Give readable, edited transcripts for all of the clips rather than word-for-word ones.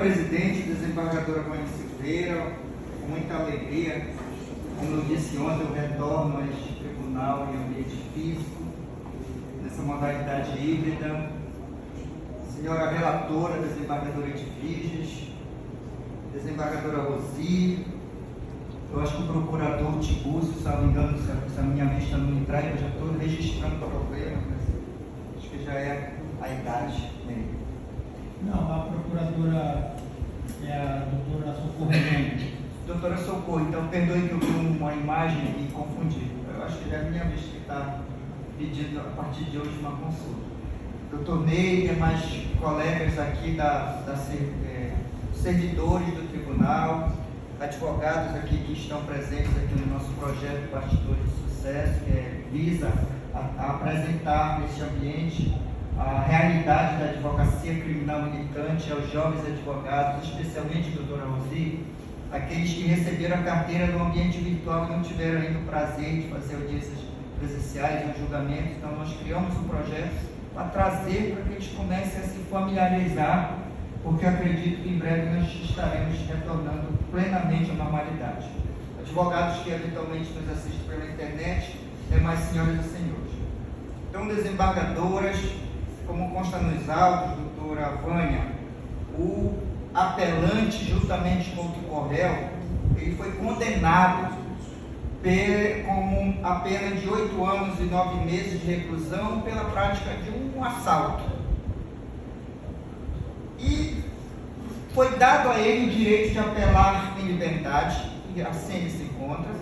presidente, desembargadora Vânia Silveira, com muita alegria, como eu disse ontem, eu retorno a este tribunal em ambiente físico, nessa modalidade híbrida. Senhora relatora, desembargadora Edviges, desembargadora Rosi, eu acho que o procurador Tibúcio, se não me engano, se a minha vista não me trai, eu já estou registrando o problema, mas acho que já é a idade dele. Não, a procuradora é a doutora Socorro Mendes. Doutora Socorro, então perdoe que eu vi uma imagem e confundi. Eu acho que já é a minha vez que está pedindo a partir de hoje uma consulta. Doutor Ney, demais colegas aqui servidores do tribunal, advogados aqui que estão presentes aqui no nosso projeto Bastidores de Sucesso, que visa a apresentar neste ambiente a realidade da advocacia criminal militante aos jovens advogados, especialmente, doutora Rosi, aqueles que receberam a carteira no ambiente virtual e não tiveram ainda o prazer de fazer audiências presenciais ou julgamentos. Então, nós criamos um projeto para trazer para que eles comecem a se familiarizar, porque eu acredito que em breve nós estaremos retornando plenamente à normalidade. Advogados que eventualmente nos assistem pela internet, demais senhoras e senhores. Então, desembargadoras, como consta nos autos, doutora Vânia, o apelante, juntamente com o réu, ele foi condenado com a pena de 8 anos e 9 meses de reclusão pela prática de um assalto. E foi dado a ele o direito de apelar em liberdade, e assim ele se encontra,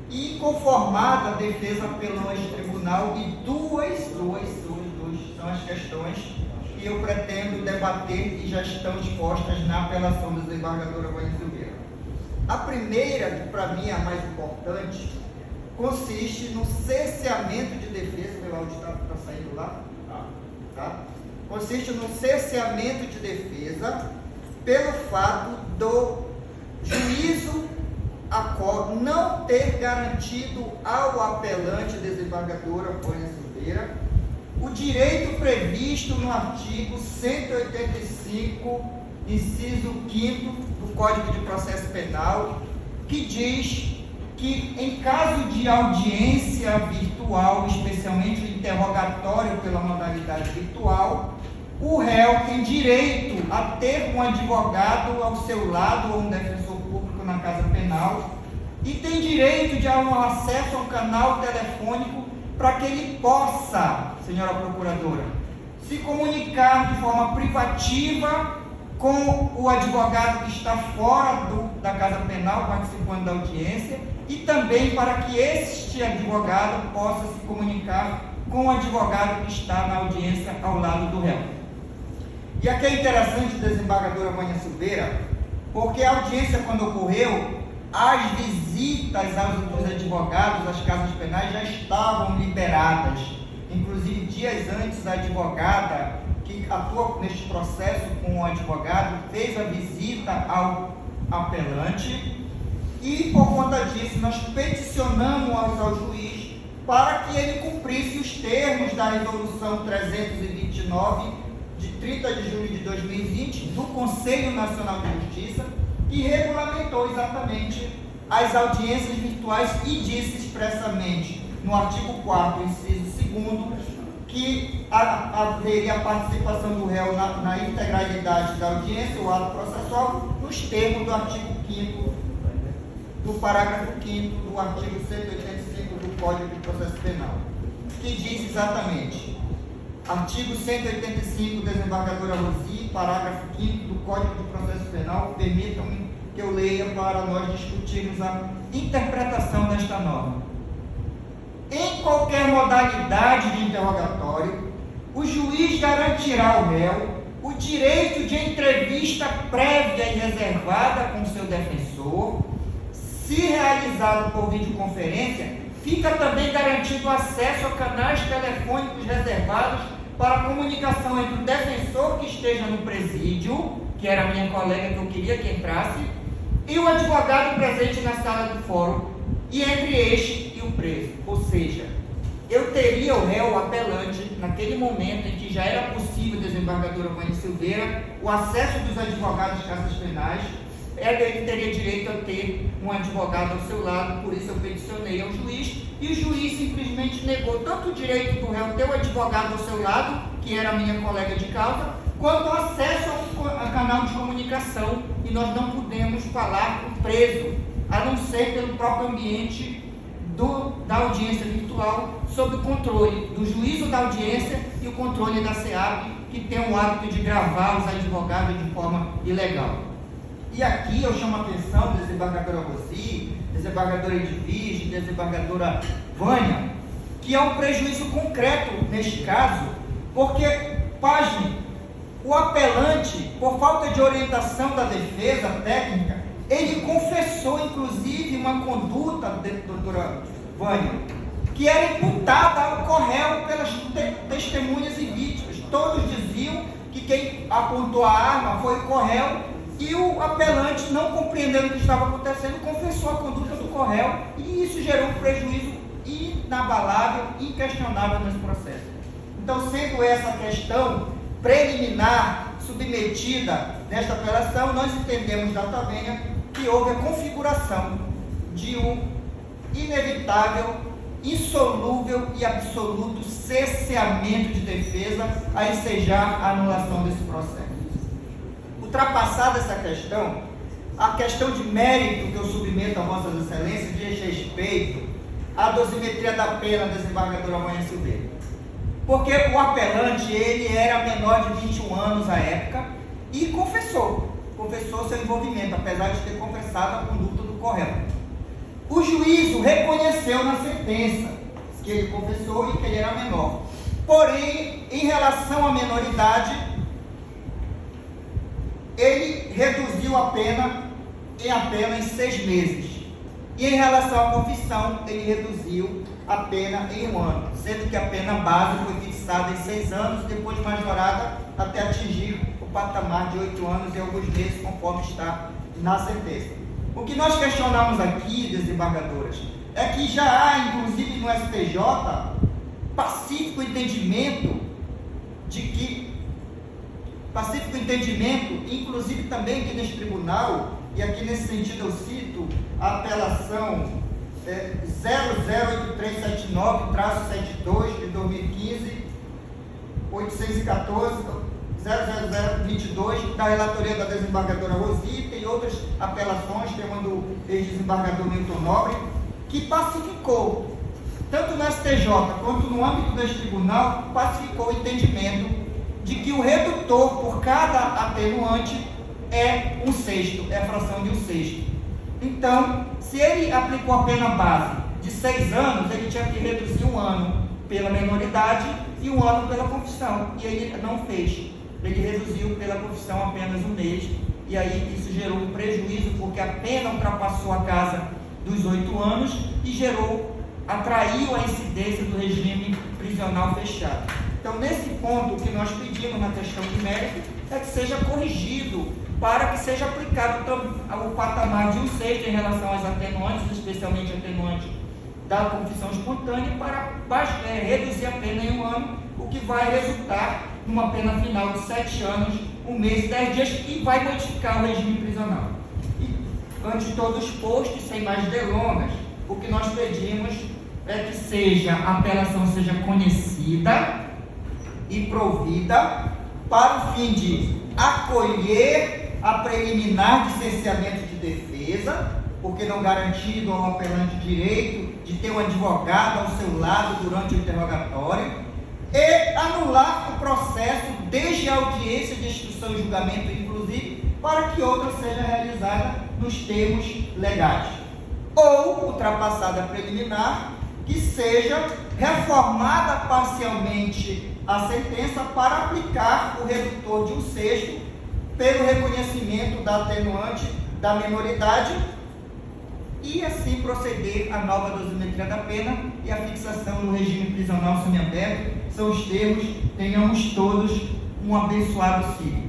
e conformada a defesa apelou a este tribunal, e duas são as questões que eu pretendo debater e já estão expostas na apelação da desembargadora Vânia Silveira. A primeira, que para mim é a mais importante, consiste no cerceamento de defesa, meu áudio está saindo lá? Tá? Consiste no cerceamento de defesa pelo fato do juízo não ter garantido ao apelante, desembargadora Vânia Silveira, o direito previsto no artigo 185, inciso 5º do Código de Processo Penal, que diz que em caso de audiência virtual, especialmente o interrogatório pela modalidade virtual, o réu tem direito a ter um advogado ao seu lado ou um defensor público na casa penal e tem direito de um acesso ao canal telefônico para que ele possa, senhora procuradora, se comunicar de forma privativa com o advogado que está fora da casa penal, participando da audiência, e também para que este advogado possa se comunicar com o advogado que está na audiência ao lado do réu. E aqui é interessante, desembargadora Vânia Silveira, porque a audiência, quando ocorreu, as visitas aos advogados às casas penais já estavam liberadas. Inclusive, dias antes, a advogada que atua neste processo com o advogado fez a visita ao apelante e, por conta disso, nós peticionamos ao juiz para que ele cumprisse os termos da Resolução 329, de 30 de julho de 2020, do Conselho Nacional de Justiça, que regulamentou exatamente as audiências virtuais e disse expressamente, no artigo 4º, inciso 2º, que haveria a participação do réu na integralidade da audiência, o ato processual, nos termos do artigo 5º, do parágrafo 5º do artigo 185 do Código de Processo Penal, que diz exatamente, artigo 185, desembargadora Rosi, parágrafo 5º do Código de Processo Penal, permitam-me que eu leia para nós discutirmos a interpretação desta norma. Em qualquer modalidade de interrogatório, o juiz garantirá ao réu o direito de entrevista prévia e reservada com seu defensor. Se realizado por videoconferência, fica também garantido acesso a canais telefônicos reservados para a comunicação entre o defensor que esteja no presídio, que era a minha colega que eu queria que entrasse, e o advogado presente na sala do fórum, e entre este e o preso. Ou seja, eu teria o réu, o apelante, naquele momento em que já era possível, desembargadora Vânia Silveira, o acesso dos advogados de caças penais, ele teria direito a ter um advogado ao seu lado, por isso eu peticionei ao juiz, e o juiz simplesmente negou tanto o direito do réu ter o advogado ao seu lado, que era a minha colega de causa, quanto o acesso ao canal de comunicação, e nós não pudemos falar com o preso, a não ser pelo próprio ambiente da audiência virtual, sob o controle do juízo da audiência e o controle da SEAP, que tem o hábito de gravar os advogados de forma ilegal. E aqui eu chamo a atenção, desembargadora Rosi, desembargadora Edvige, desembargadora Vânia, que é um prejuízo concreto neste caso, porque, pasme, o apelante, por falta de orientação da defesa técnica, ele confessou, inclusive, uma conduta, doutora Vânia, que era imputada ao réu pelas testemunhas e vítimas. Todos diziam que quem apontou a arma foi o réu, e o apelante, não compreendendo o que estava acontecendo, confessou a conduta do réu, e isso gerou um prejuízo inabalável, inquestionável nesse processo. Então, sendo essa questão preliminar submetida nesta apelação, nós entendemos da tabela que houve a configuração de um inevitável, insolúvel e absoluto cesseamento de defesa a ensejar a anulação desse processo. Ultrapassada essa questão, a questão de mérito que eu submeto a Vossas Excelências diz respeito à dosimetria da pena, desembargadora Vânia Silveira. Porque o apelante, ele era menor de 21 anos à época e confessou seu envolvimento, apesar de ter confessado a conduta do réu. O juízo reconheceu na sentença que ele confessou e que ele era menor. Porém, em relação à menoridade, ele reduziu a pena em apenas 6 meses. E em relação à confissão, ele reduziu a pena em 1 ano, sendo que a pena base foi fixada em 6 anos, depois majorada até atingir o patamar de 8 anos e alguns meses, conforme está na sentença. O que nós questionamos aqui, desembargadoras, é que já há, inclusive no STJ, pacífico entendimento, inclusive também aqui neste tribunal, e aqui nesse sentido eu cito a apelação 008379-72 de 2015, 814, 00022, da relatoria da desembargadora Rosi, tem outras apelações, tem uma do ex-desembargador Milton Nobre, que pacificou, tanto no STJ quanto no âmbito deste tribunal, pacificou o entendimento de que o redutor por cada atenuante é 1/6, é a fração de 1/6. Então, se ele aplicou a pena base de 6 anos, ele tinha que reduzir 1 ano pela menoridade e 1 ano pela confissão, e ele não fez. Ele reduziu pela confissão apenas 1 mês, e aí isso gerou um prejuízo, porque a pena ultrapassou a casa dos 8 anos e atraiu a incidência do regime prisional fechado. Então, nesse ponto, o que nós pedimos na questão de mérito é que seja corrigido, para que seja aplicado o patamar de 1/6 em relação às atenuantes, especialmente a atenuante da confissão espontânea, para reduzir a pena em 1 ano, o que vai resultar numa pena final de 7 anos, 1 mês e 10 dias, e vai modificar o regime prisional. E, ante todo exposto, sem mais delongas, o que nós pedimos é que a apelação seja conhecida e provida para o fim de acolher a preliminar de cerceamento de defesa, porque não garantido ao apelante direito de ter um advogado ao seu lado durante o interrogatório, e anular o processo desde a audiência de instrução e julgamento, inclusive, para que outra seja realizada nos termos legais. Ou, ultrapassada a preliminar, que seja reformada parcialmente a sentença para aplicar o redutor de 1/6 pelo reconhecimento da atenuante da menoridade e assim proceder à nova dosimetria da pena e a fixação no regime prisional semiaberto. São os termos. Tenhamos todos um abençoado ciclo.